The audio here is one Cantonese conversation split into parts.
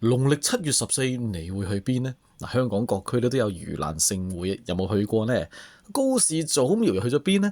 農曆7月14，你會去邊呢？香港各區都有盂蘭勝會，有冇去過呢？高士祖廟又去咗邊呢？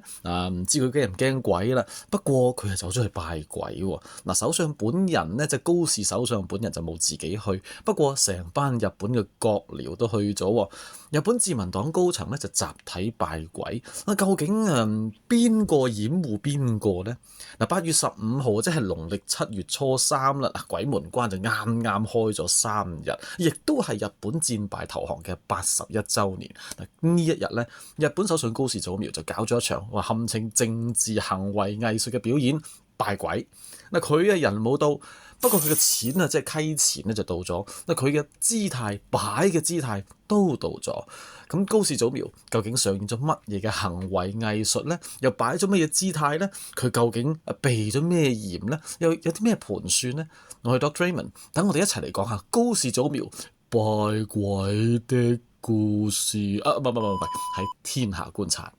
唔知佢驚唔驚鬼啦。不過佢係走咗去拜鬼喎。首相本人呢，高士首相本人就冇自己去，不過成班日本嘅閣僚都去咗。日本自民黨高層呢就集體拜鬼。究竟邊個掩護邊個呢？8月15號即係農曆7月初3啦。鬼門關就啱啱開咗3日，亦都係日本戰敗投降嘅81週年。呢一日呢，日本首相高市早苗就搞咗一場堪稱政治行為藝術嘅表演，拜鬼。佢嘅人冇到，不過佢嘅錢即係溪錢咧就到咗。佢嘅姿態擺嘅姿態都到咗。咁高市早苗究竟上演咗乜嘢嘅行為藝術呢？又擺咗乜嘢姿態呢？佢究竟避咗咩嫌呢？又有啲咩盤算呢？我係 Dr. Raymond，等我哋一齊嚟講下高市早苗拜鬼的故事。唔係，喺天下觀察。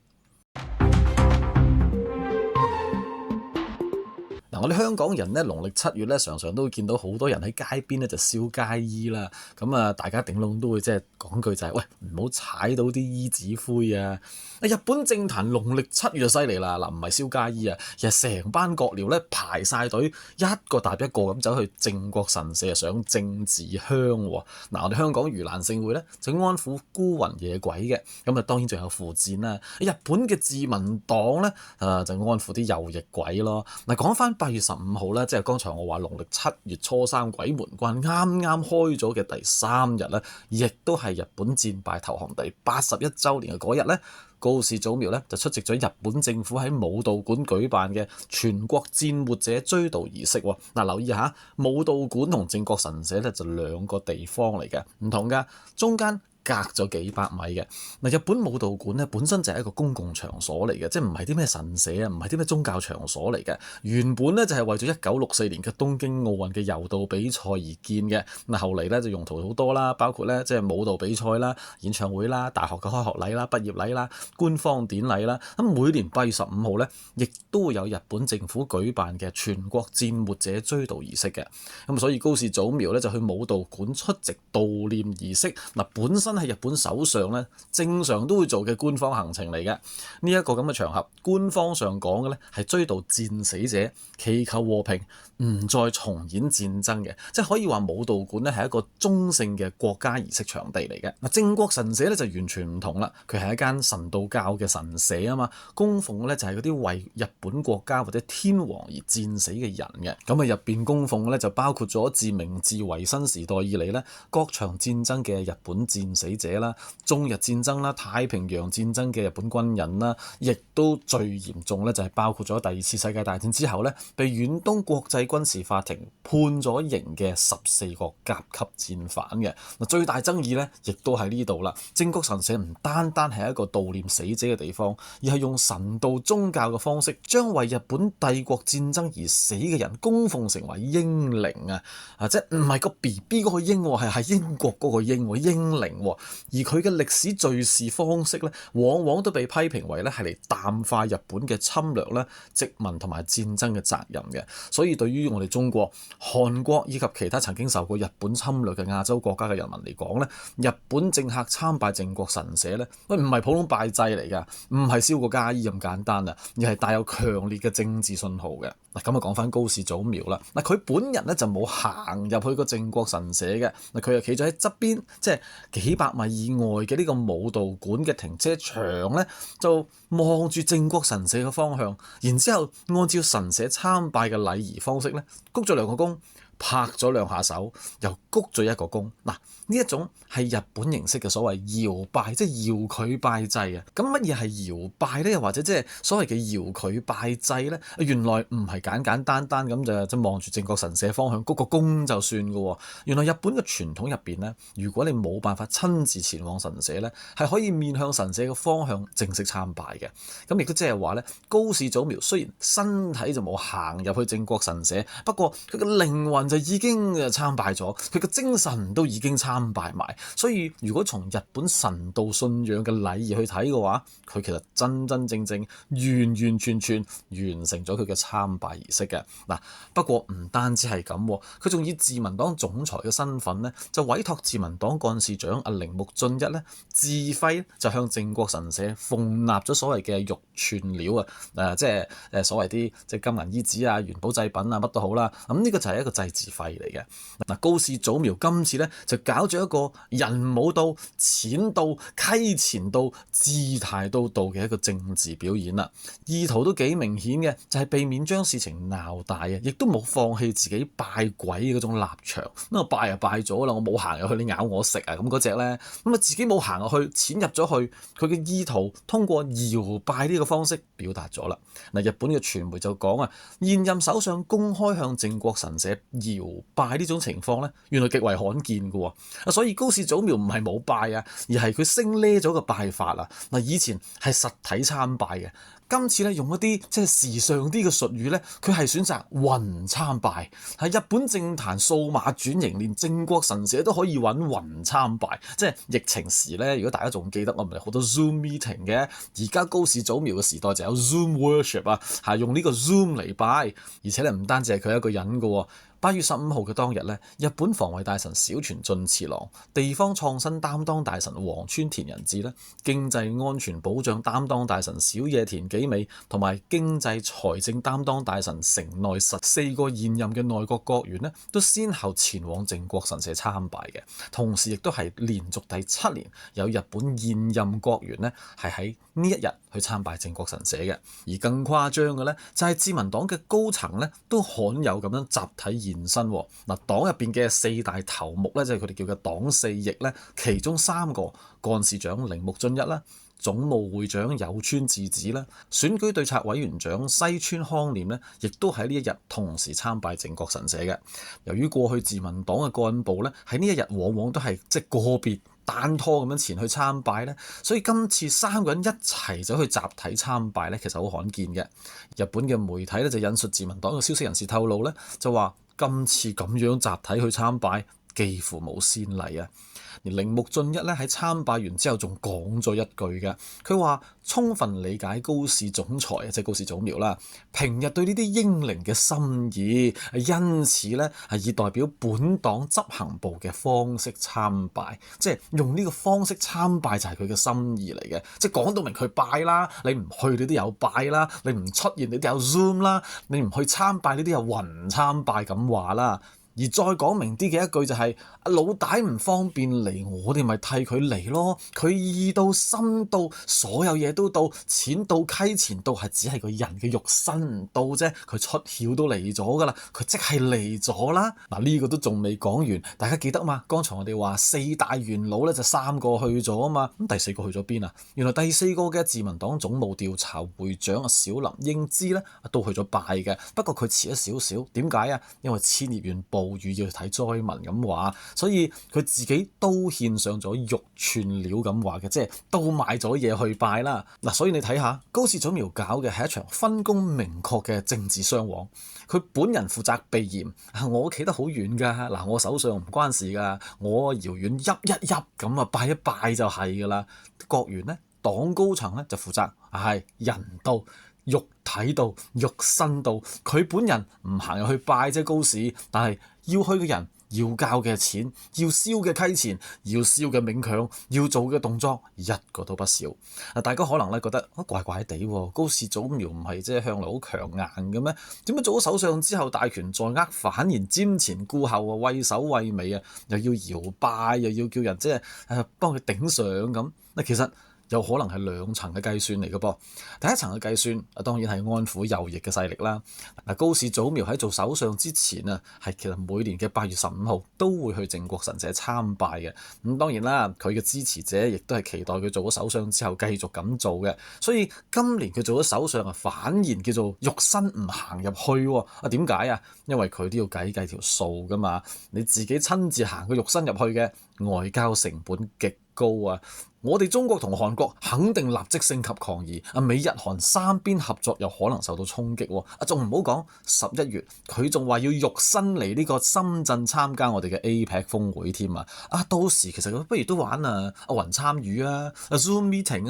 我哋香港人咧，農曆7月咧，常常都會見到好多人喺街邊咧就燒街衣啦。大家頂籠都會即係講句就係：喂，唔好踩到啲衣紙灰啊！日本政壇農曆7月就犀利啦，唔係燒街衣啊，而係成班閣僚咧排晒隊，一個搭一個咁走去靖國神社上政治香喎。我哋香港盂蘭勝會咧就安撫孤魂野鬼嘅，當然仲有附薦啦。日本嘅自民黨咧就安撫啲右翼鬼咯。講翻8月15號咧，即係剛才我話農曆7月初3鬼門關啱啱開咗嘅第3日咧，亦都係日本戰敗投降第81週年嘅嗰日咧。高市早苗咧就出席咗日本政府喺武道館舉辦嘅全國戰沒者追悼儀式。留意下，武道館同靖國神社咧就兩個地方嚟嘅，唔同㗎，中間隔咗幾百米嘅。日本武道館咧本身就係一個公共場所嚟嘅，即係唔係啲咩神社啊，唔係啲咩宗教場所嚟嘅。原本咧就係為咗1964年嘅東京奧運嘅柔道比賽而建嘅。後嚟咧就用途好多啦，包括咧即係武道比賽啦、演唱會啦、大學嘅開學禮啦、畢業禮啦、官方典禮啦。每年8月15號咧，亦都會有日本政府舉辦嘅全國戰沒者追悼儀式嘅。所以高市早苗咧就去武道館出席悼念儀式。本身係日本首相咧正常都會做嘅官方行程嚟嘅。呢一個咁嘅場合，官方上講嘅咧係追悼戰死者，祈求和平，唔再重演戰爭嘅，即係可以話武道館咧係一個中性嘅國家儀式場地嚟嘅。靖國神社咧就完全唔同啦，佢係一間神道教嘅神社啊嘛，供奉咧就係嗰啲為日本國家或者天皇而戰死嘅人嘅。入邊供奉咧就包括咗自明治維新時代以嚟咧各場戰爭嘅日本戰死者啦、中日戰爭啦、太平洋戰爭嘅日本軍人啦，亦都最嚴重咧就係包括咗第2次世界大戰之後咧被遠東國際軍事法庭判咗刑嘅14個甲級戰犯嘅。最大爭議咧亦都喺呢度啦。靖國神社唔單單係一個悼念死者嘅地方，而係用神道宗教嘅方式將為日本帝國戰爭而死嘅人供奉成為英靈啊！即係唔係個 BB 嗰個英，係英國嗰個英靈。而佢嘅歷史敘事方式咧，往往都被批評為咧係嚟淡化日本嘅侵略咧、殖民同埋戰爭嘅責任嘅。所以對於我哋中國、韓國以及其他曾經受過日本侵略嘅亞洲國家嘅人民嚟講咧，日本政客參拜靖國神社咧，唔係普通拜祭嚟㗎，唔係燒個街衣咁簡單啊，而係帶有強烈嘅政治信號嘅。講翻高市早苗啦，佢本人咧就冇行入去個靖國神社嘅，佢又企咗喺側邊，即係幾百米以外嘅呢個武道館嘅停車場咧，就望住靖國神社嘅方向，然之後按照神社參拜嘅禮儀方式咧，鞠咗2個躬，拍咗2下手，又鞠咗1個躬。呢一種係日本形式嘅所謂遙拜，即係遙距拜祭啊。咁乜嘢係遙拜咧？又或者即係所謂嘅遙距拜祭咧？原來唔係簡簡單單咁就望住靖國神社方向鞠個躬就算嘅。原來日本嘅傳統入邊咧，如果你冇辦法親自前往神社咧，係可以面向神社嘅方向正式參拜嘅。咁亦都即係話咧，高市早苗雖然身體就冇行入去靖國神社，不過佢嘅靈魂人就已經參拜咗，佢嘅精神都已經參拜埋。所以如果從日本神道信仰嘅禮儀去睇嘅話，佢其實真真正正完完全全完成咗佢嘅參拜儀式嘅。嗱，不過唔單止係咁，佢仲以自民黨總裁嘅身份咧，就委託自民黨幹事長阿鈴木俊一咧自費就向靖國神社奉納咗所謂嘅玉串料啊，即係所謂啲即係金銀衣紙啊、元寶祭品啊乜都好啦。咁呢個就係一個祭祀費嚟嘅。嗱，高市早苗今次咧就搞咗一個人冇到、錢到、溪錢到、姿態都到嘅一個政治表演啦。意圖都幾明顯嘅，就係避免將事情鬧大啊，亦都冇放棄自己拜鬼嗰種立場。咁啊拜就拜咗啦，我冇行入去，你咬我食啊咁嗰隻咧，咁啊自己冇行入去，錢入咗去，佢嘅意圖通過搖拜呢個方式表達咗啦。嗱，日本嘅傳媒就講啊，現任首相公開向靖國神社搖拜呢種情況咧，原來極為罕見嘅喎。所以高市早苗唔係冇拜啊，而係佢升呢咗個拜法啊。嗱，以前係實體參拜嘅。今次咧用一啲即係時尚啲嘅術語咧，佢係選擇雲參拜。喺日本政壇數碼轉型，連靖國神社都可以揾雲參拜。即係疫情時咧，如果大家仲記得我唔係好多 Zoom meeting 嘅，而家高市早苗嘅時代就有 Zoom worship 啊，係用呢個 Zoom 嚟拜，而且咧唔單止係佢一個人嘅喎。8月15號嘅當日咧，日本防衛大臣小泉進次郎、地方創新擔當大臣黃川田仁志咧、經濟安全保障擔當大臣小野田紀美同埋經濟財政擔當大臣城內實4個現任嘅內閣閣員咧，都先後前往靖國神社參拜嘅。同時亦都係連續第7年有日本現任閣員咧係喺呢一日去參拜靖國神社嘅。而更誇張嘅咧就係自民黨嘅高層咧都罕有咁樣集體現身。嗱，黨入邊嘅4大頭目咧，即係佢哋叫嘅黨四翼咧，其中3個幹事長鈴木俊一啦、總務會長有村智子啦、選舉對策委員長西村康稔咧，亦都喺呢一日同時參拜靖國神社嘅。由於過去自民黨嘅幹部咧喺呢一日往往都係即係個別單拖咁樣前去參拜咧，所以今次3個人一齊走去集體參拜咧，其實好罕見嘅。日本嘅媒體咧就引述自民黨嘅消息人士透露咧，就話今次咁樣集體去參拜幾乎冇先例啊！而鈴木俊一咧喺參拜完之後仲講咗一句嘅，佢話充分理解高市總裁即係高市早苗啦，平日對呢啲英靈嘅心意，因此咧係以代表本黨執行部嘅方式參拜，即係用呢個方式參拜就係佢嘅心意嚟嘅，即係講到明佢拜啦，你唔去你都有拜啦，你唔出現你都有 Zoom 啦，你唔去參拜你都有雲參拜咁話啦。而再講明啲嘅一句就係老大唔方便嚟，我哋咪替佢嚟咯。佢意到心到，所有嘢都到，錢到溪錢到，係只係個人嘅肉身唔到啫。佢出竅都嚟咗噶啦，佢即係嚟咗啦。嗱，呢個都仲未講完，大家記得嘛？剛才我哋話4大元老咧就3個去咗啊嘛，咁第4個去咗邊啊？原來第4個嘅自民黨總務調查會長啊小林英之咧都去咗拜嘅，不過佢遲咗少少。點解啊？因為千葉縣暴雨要去睇災民咁話，所以佢自己都獻上咗玉串料咁話嘅，即係都買咗嘢去拜啦。嗱，所以你睇下高市早苗搞嘅係一場分工明確嘅政治雙簧，佢本人負責避嫌，我企得好遠㗎，嗱，我手上唔關事㗎，我遙遠噏一噏咁啊拜一拜就係㗎啦。閣員咧，黨高層咧就負責係人到肉體到肉身到，佢本人唔行入去拜啫高市，但係要去嘅人，要交嘅錢，要燒嘅溪錢，要燒嘅冥鏹，要做嘅動作，一個都不少。大家可能咧覺得怪怪地喎，高市早苗唔係即係向來好強硬嘅咩？點解做咗首相之後大權在握，反而瞻前顧後啊，畏首畏尾啊，又要搖拜，又要叫人即係幫佢頂上咁？嗱，其實有可能係2層嘅計算嚟嘅噃。第一層嘅計算當然係安撫右翼嘅勢力啦。高市早苗喺做首相之前啊，係其實每年嘅8月15號都會去靖國神社參拜嘅。咁當然啦，佢嘅支持者亦都係期待佢做咗首相之後繼續咁做嘅。所以今年佢做咗首相啊，反而叫做肉身唔行入去喎。點解啊？因為佢都要計條數㗎嘛。你自己親自行個肉身入去嘅，外交成本極高啊！我哋中國同韓國肯定立即升級抗議，美日韓三邊合作又可能受到衝擊喎。仲唔好講11月佢仲話要肉身嚟呢個深圳參加我哋嘅 APEC 峰會添啊！到時其實不如都玩阿雲參與Zoom meeting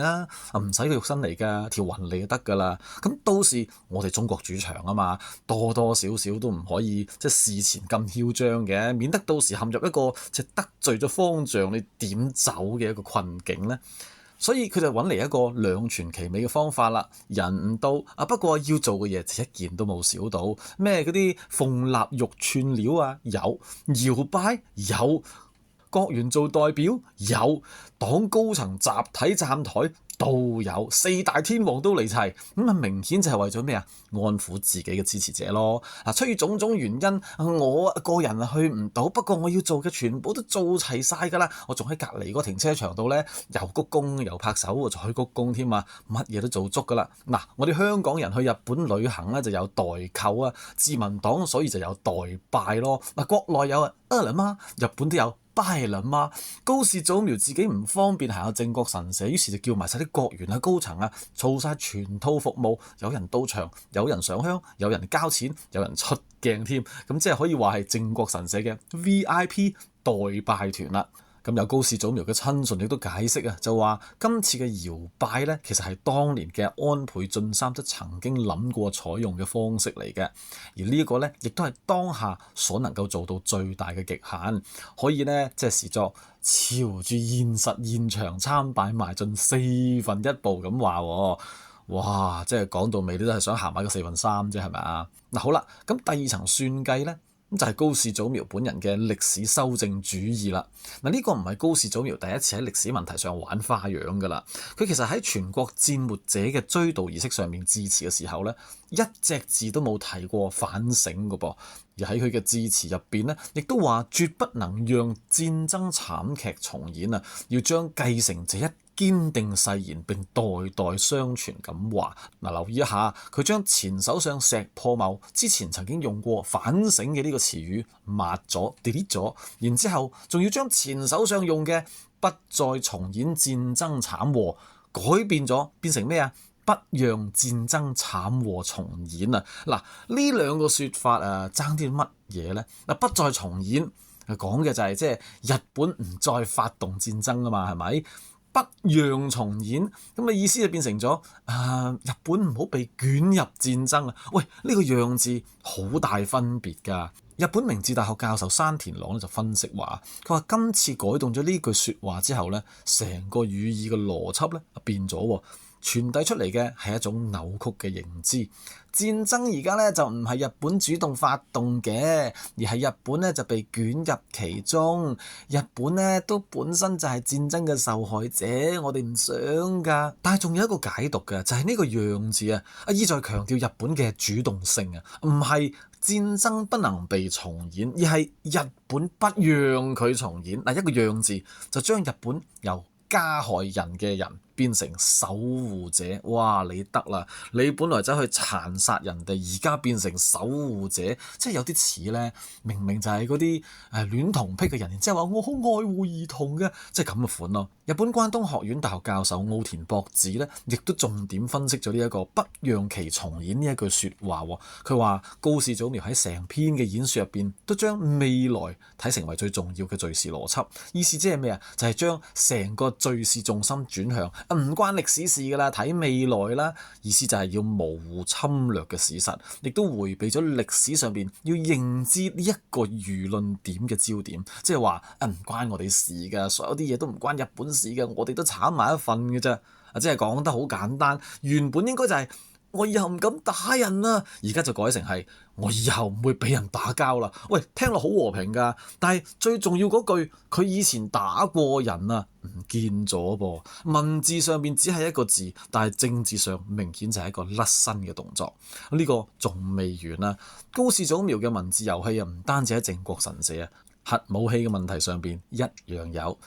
唔使佢肉身嚟㗎，條雲嚟就得㗎啦。咁到時我哋中國主場啊嘛，多多少少都唔可以即係事前咁囂張嘅，免得到時陷入一個即係得罪咗方丈你點走嘅一個困境咧。所以佢就揾嚟一個兩全其美嘅方法啦。人唔到不過要做嘅嘢就一件都冇少到。咩嗰啲鳳臘肉串料有，搖擺有，國員做代表有，黨高層集體站台都有，四大天王都嚟齊，咁明顯就係為咗咩安撫自己嘅支持者咯。出於種種原因，我個人去唔到，不過我要做嘅全部都做齊晒㗎啦。我仲喺隔離個停車場度呢，又鞠躬又拍手，再鞠躬添乜嘢都做足㗎啦。我哋香港人去日本旅行呢，就有代購自民黨所以就有代拜咯。國內有啦嘛，日本都有。拜啦嘛，高市早苗自己唔方便行下靖國神社，於是就叫埋晒啲國員高層做晒全套服務，有人到場，有人上香，有人交錢，有人出鏡添，咁即係可以話係靖國神社嘅 VIP 代拜團啦。咁有高市早苗嘅親信亦都解釋就話今次嘅搖拜呢，其實係當年嘅安倍晉三都曾經諗過採用嘅方式嚟嘅，而呢一個呢，亦都係當下所能夠做到最大嘅極限，可以呢，即係視作朝住現實現場參拜邁進1/4步咁話喎。哇！即係講到尾，你都係想行埋個3/4啫，係咪啊？好啦，咁第二層算計呢。咁就係高市早苗本人嘅歷史修正主義啦。呢個唔係高市早苗第一次喺歷史問題上玩花樣噶啦。佢其實喺全國戰沒者嘅追悼儀式上面致辭嘅時候呢，一隻字都冇提過反省噶噃。而喺佢嘅致辭入邊呢，亦都話絕不能讓戰爭慘劇重演要將繼承這一堅定誓言並代代相傳咁話。留意一下，佢將前首相石破茂之前曾經用過反省嘅呢個詞語抹咗 delete 咗，然之後仲要將前首相用嘅不再重演戰爭慘禍改變咗，變成咩不讓戰爭慘禍重演呢兩個說法爭啲乜嘢呢？不再重演講嘅就係即係日本唔再發動戰爭啊嘛，係咪？不讓重演咁嘅意思就變成咗日本唔好被捲入戰爭喂，呢個讓字好大分別㗎。日本明治大學教授山田朗就分析話，佢話今次改動咗呢句說話之後呢，成個語義嘅邏輯呢變咗，傳遞出嚟嘅係一種扭曲嘅認知。戰爭而家呢就唔係日本主動發動嘅，而係日本呢就被捲入其中。日本呢都本身就係戰爭嘅受害者，我哋唔想㗎。但係仲有一個解讀嘅，就係呢個讓字意在強調日本嘅主動性唔係戰爭不能被重演，而係日本不讓佢重演。一個讓字就將日本由加害人嘅人變成守護者，哇！你得啦，你本來走去殘殺人哋，而家變成守護者，即係有啲似呢。明明就係嗰啲戀童癖嘅人，然之後話我好愛護兒童嘅，即係咁嘅款咯。日本關東學院大學教授奧田博子呢，亦都重點分析咗呢一個不讓其重演呢一句説話。佢話高市早苗喺成篇嘅演說入邊，都將未來睇成為最重要嘅敘事邏輯。意思即係咩就係將成個敘事重心轉向。唔關歷史事㗎啦，睇未來啦。意思就係要模糊侵略嘅事實，亦都迴避咗歷史上邊要認知呢一個輿論點嘅焦點，即係話唔關我哋事㗎，所有啲嘢都唔關日本事㗎，我哋都慘埋一份嘅啫。即係講得好簡單，原本應該就係我以後唔敢打人啦，而家就改成係我以後唔會俾人打交啦。喂，聽落好和平㗎，但係最重要嗰句，佢以前打過人唔見咗噃。文字上面只係一個字，但係政治上明顯就係一個甩身嘅動作。呢個仲未完啦。高市早苗嘅文字遊戲唔單止喺靖國神社核武器嘅問題上邊一樣有。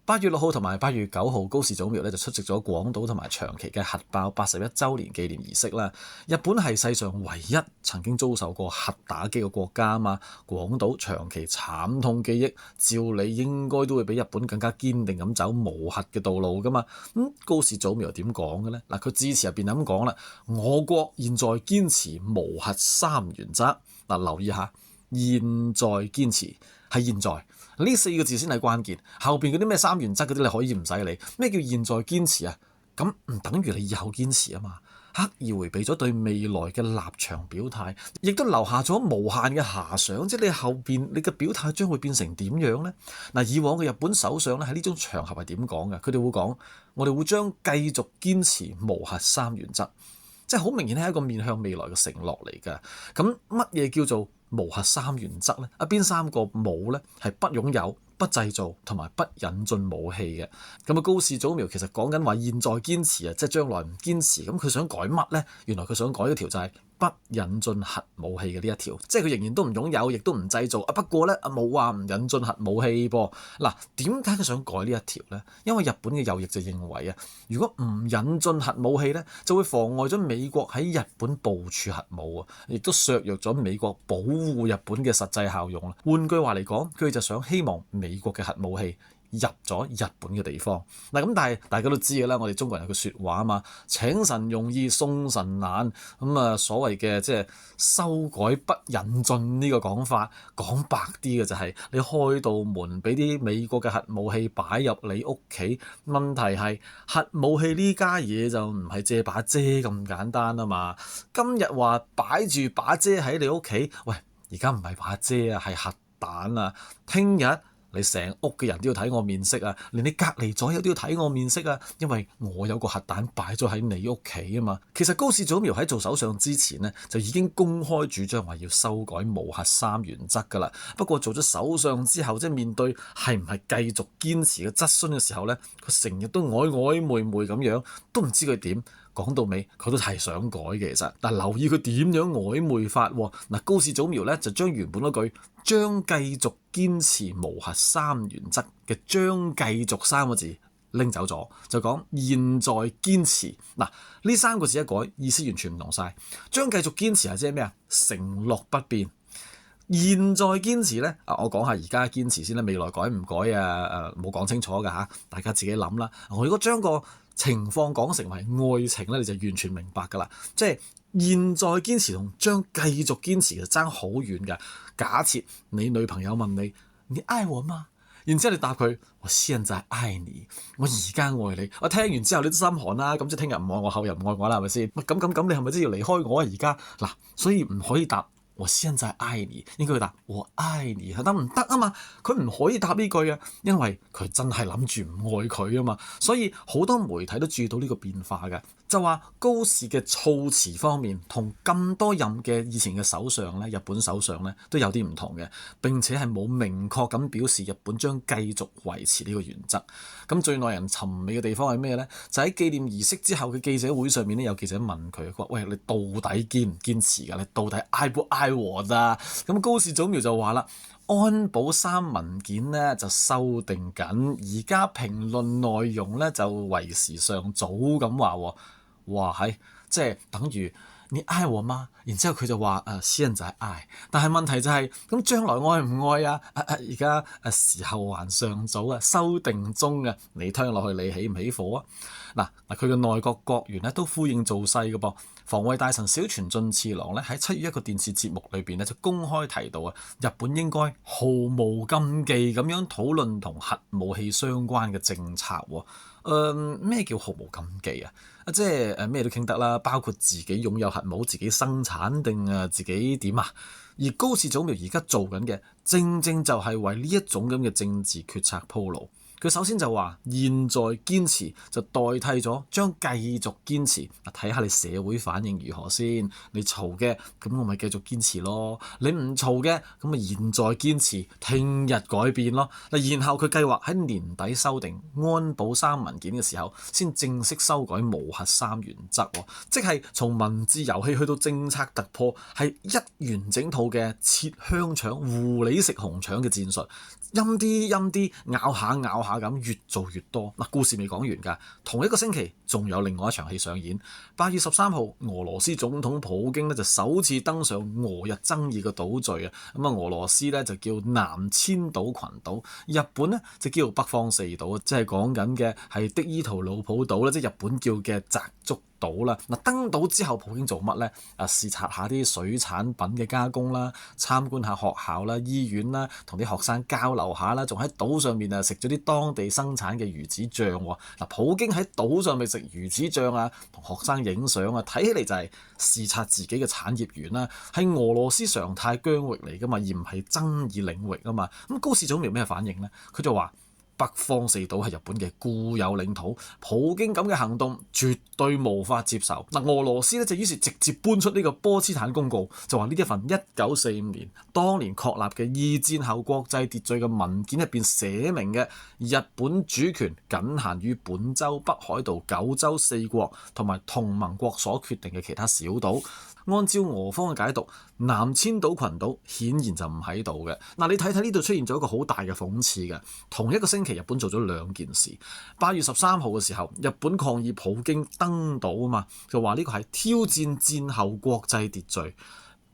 8月6號同埋8月9號，高市早苗咧就出席咗廣島同埋長崎嘅核爆81週年紀念儀式啦。日本係世上唯一曾經遭受過核打擊嘅國家啊嘛，廣島長期慘痛記憶，照理應該都會比日本更加堅定咁走無核嘅道路噶嘛。高市早苗又點講嘅呢？嗱，佢致辭入邊咁講啦，我國現在堅持無核三原則。嗱，留意下，現在堅持係現在。呢4個字先係關鍵，後邊嗰啲咩3原則嗰啲你可以唔使理。咩叫現在堅持啊？咁唔等於你以後堅持啊嘛。刻意迴避咗對未來嘅立場表態，亦都留下咗無限嘅遐想，即係你後邊你嘅表態將會變成點樣呢？嗱，以往嘅日本首相咧喺呢種場合係點講嘅？佢哋會講：我哋會將繼續堅持無核三原則，即係好明顯係一個面向未來嘅承諾嚟㗎。咁乜嘢叫做無核三原則呢？邊3個冇呢？係不擁有、不製造同埋不引進武器嘅。咁高市早苗其實講緊話現在堅持啊，即係將來唔堅持。咁佢想改乜呢？原來佢想改一條就係不引進核武器嘅呢一條，即係佢仍然都唔擁有，亦都唔製造。不過呢，冇話唔引進核武器噃。嗱，點解佢想改呢一條呢？因為日本嘅右翼就認為啊，如果唔引進核武器呢，就會妨礙咗美國喺日本部署核武啊，亦都削弱咗美國保護日本嘅實際效用啦。換句話嚟講，佢就想希望美國嘅核武器入咗日本嘅地方。嗱，咁但係大家都知嘅啦，我哋中國人有句説話啊嘛，請神容易送神難。咁啊，所謂嘅即係修改不引進呢個講法，講白啲嘅就係你開道門俾啲美國嘅核武器擺入你屋企。問題係核武器呢家嘢就唔係借把遮咁簡單啊嘛。今日話擺住把遮喺你屋企，喂，而家唔係把遮啊，係核彈啊。聽日你成屋嘅人都要睇我面色啊，連你隔離左右都要睇我面色啊，因為我有個核彈擺咗喺你屋企啊嘛。其實高市早苗喺做首相之前呢，就已經公開主張話要修改無核三原則㗎啦。不過做咗首相之後，即係面對係唔係繼續堅持嘅質詢嘅時候呢，佢成日都曖曖昧昧咁樣，都唔知佢點。講到尾，佢都係想改嘅。其實，但留意佢點樣曖昧法喎。嗱，高市早苗咧就將原本嗰句將繼續堅持無核三原則嘅將繼續3個字拎走咗，就講現在堅持。嗱，呢3個字一改，意思完全唔同晒。將繼續堅持係即係咩啊？承諾不變。現在堅持咧，我講下而家堅持先啦，未來改唔改啊？冇講清楚㗎嚇，大家自己諗啦。我如果將個情況講成為愛情咧，你就完全明白㗎啦。即係現在堅持同將繼續堅持就爭好遠㗎。假設你女朋友問你：你愛我嗎？然之後你答佢：我現在愛你，我而家愛你。我聽完之後你都心寒啦，咁即係聽日唔愛我，後日唔愛我啦，係咪先？咁，你係咪真係要離開我啊？而家嗱，所以唔可以答我現在愛你，應該要答我愛你，得唔得啊嘛？佢唔可以答呢句啊，因為佢真係諗住唔愛佢啊嘛。所以好多媒體都注意到呢個變化嘅，就話高市嘅措辭方面同咁多任嘅以前嘅首相咧，日本首相咧都有啲唔同嘅，並且係冇明確咁表示日本將繼續維持呢個原則。咁最耐人尋味嘅地方係咩咧？就喺紀念儀式之後嘅記者會上面咧，有記者問佢話：喂，你到底堅唔堅持㗎？你到底愛不愛我咋？咁高市早苗就話啦：安保3文件咧就修訂緊，而家評論內容咧就為時尚早咁話喎。哇，係即係等於你愛我嗎？然之後佢就話現在愛，但係問題就係咁將來愛唔愛啊？而家時候還尚早啊，修訂中啊，你聽落去你起唔起火啊？嗱，佢嘅內閣閣員咧都呼應造勢嘅噃。防衛大臣小泉進次郎咧喺7月一個電視節目裏邊咧就公開提到啊，日本應該毫無禁忌咁樣討論同核武器相關嘅政策喎。咩叫毫無禁忌啊？即係咩都傾得啦，包括自己擁有核武、自己生產定自己點啊？而高市早苗而家做緊嘅，正正就係為呢一種咁嘅政治決策鋪路。佢首先就話現在堅持就代替咗將繼續堅持，睇下你社會反應如何先。你嘈嘅咁我咪繼續堅持咯，你唔嘈嘅咁咪現在堅持，聽日改變咯。然後佢計劃喺年底修訂安保3文件嘅時候，先正式修改無核三原則，即係從文字遊戲去到政策突破，係一完整套嘅切香腸、狐狸食紅腸嘅戰術，陰啲咬下下咁越做越多。嗱，故事未講完㗎，同一個星期仲有另外一場戲上演。8月13號，俄羅斯總統普京咧就首次登上俄日爭議嘅島嶼啊。咁啊，俄羅斯咧就叫南千島群島，日本咧就叫北方四島，即係講緊嘅係的伊圖魯普島咧，即係日本叫嘅澤竹島啦。嗱，登島之後，普京做乜咧？視察下啲水產品嘅加工啦，參觀下學校啦、醫院啦，同啲學生交流下啦，仲喺島上面食咗啲當地生產嘅魚子醬喎。嗱，普京喺島上面食魚子醬啊，同學生影相啊，睇起嚟就係視察自己嘅產業園啦，係俄羅斯常態疆域嚟噶嘛，而唔係爭議領域啊嘛。咁高市早苗咩反應咧？佢就話：北方四島係日本嘅固有領土，普京咁嘅行動絕對無法接受。嗱，俄羅斯咧就於是直接搬出呢個波茨坦公告，就話呢一份1945年當年確立嘅二戰後國際秩序嘅文件入邊寫明嘅日本主權僅限於本州、北海道、九州四國同埋同盟國所決定嘅其他小島。按照俄方嘅解讀，南千島群島顯然就唔喺度嘅。嗱，你睇睇呢度出現咗一個好大嘅諷刺嘅。同一個星期，日本做咗兩件事。8月13號嘅時候，日本抗議普京登島啊嘛，就話呢個係挑戰戰後國際秩序。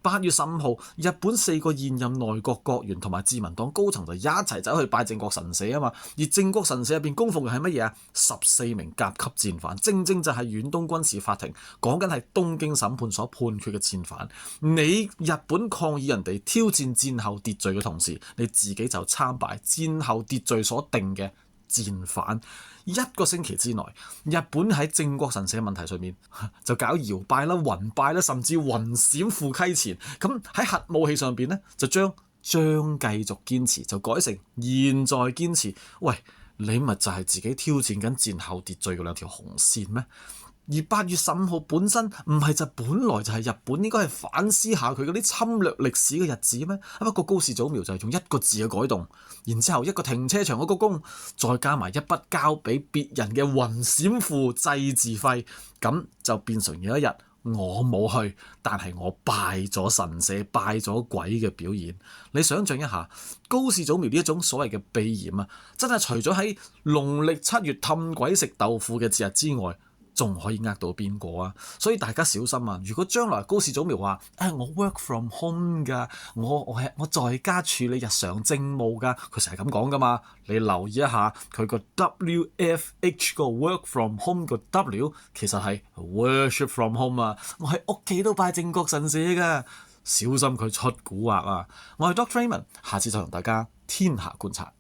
8月15號，日本4個現任內閣閣員同埋自民黨高層就一齊走去拜靖國神社啊嘛，而靖國神社入邊供奉嘅係乜嘢啊？14名甲級戰犯，正正就係遠東軍事法庭講緊係東京審判所判決嘅戰犯。你日本抗議人哋挑戰戰後秩序嘅同時，你自己就參拜戰後秩序所定嘅戰犯。一個星期之內，日本喺靖國神社問題上面就搞搖拜啦、雲拜啦，甚至雲閃赴溪前。咁喺核武器上邊咧，就將繼續堅持就改成現在堅持。喂，你咪就係自己挑戰緊戰後秩序嘅兩條紅線咩？而8月15號本身唔係就本來就係日本應該係反思下佢嗰啲侵略歷史嘅日子咩？不過高市早苗就係用一個字嘅改動，然之後一個停車場嗰個工，再加埋一筆交俾別人嘅雲閃付祭祀費，咁就變成有一日我冇去，但係我拜咗神社、拜咗鬼嘅表演。你想象一下，高市早苗呢一種所謂嘅避嫌啊，真係除咗喺農曆7月氹鬼食豆腐嘅節日之外，仲可以呃到邊個啊？所以大家小心啊！如果將來高市早苗話我 work from home 㗎，我在家處理日常政務㗎，佢成日咁講㗎嘛。你留意一下佢個 WFH 個 work from home 個 W 其實係 worship from home 啊！我喺屋企都拜靖國神社㗎，小心佢出蠱惑啊！我係 Dr. Raymond，下次再同大家天下觀察。